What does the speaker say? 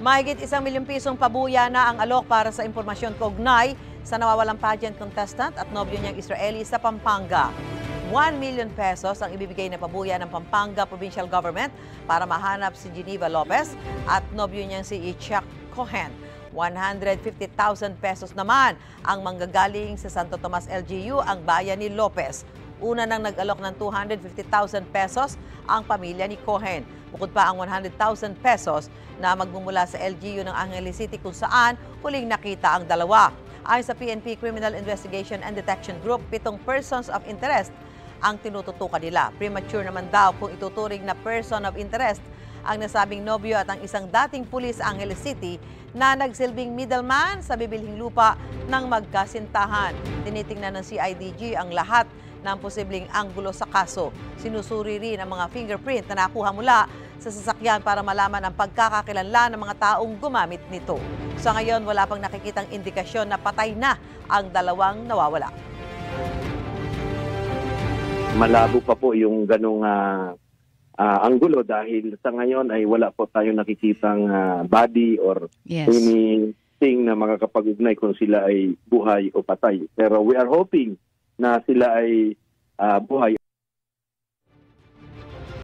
Mahigit 1 milyong pisong pabuya na ang alok para sa impormasyon kaugnay sa nawawalang pageant contestant at nobyo niyang Israeli sa Pampanga. 1 million pesos ang ibibigay na pabuya ng Pampanga Provincial Government para mahanap si Geneva Lopez at nobyo niyang si Itzhak Cohen. 150,000 pesos naman ang manggagaling sa Santo Tomas LGU, ang bayan ni Lopez. Una nang nag-alok ng 250,000 pesos ang pamilya ni Cohen. Bukod pa ang 100,000 pesos na magmumula sa LGU ng Angeles City kung saan huling nakita ang dalawa. Ayon sa PNP Criminal Investigation and Detection Group, 7 persons of interest ang tinututukan nila. Premature naman daw kung ituturing na person of interest ang nasabing nobyo at ang isang dating pulis sa Angeles City na nagsilbing middleman sa bibilhing lupa ng magkasintahan. Tinitingnan ng CIDG ang lahat ng posibleng anggulo sa kaso. Sinusuri rin ang mga fingerprint na nakuha mula sa sasakyan para malaman ang pagkakakilanlan ng mga taong gumamit nito. Sa ngayon, wala pang nakikitang indikasyon na patay na ang dalawang nawawala. Malabo pa po yung ganong anggulo dahil sa ngayon ay wala po tayong nakikitang body or anything na makakapag-ugnay kung sila ay buhay o patay. Pero we are hoping na sila ay buhay.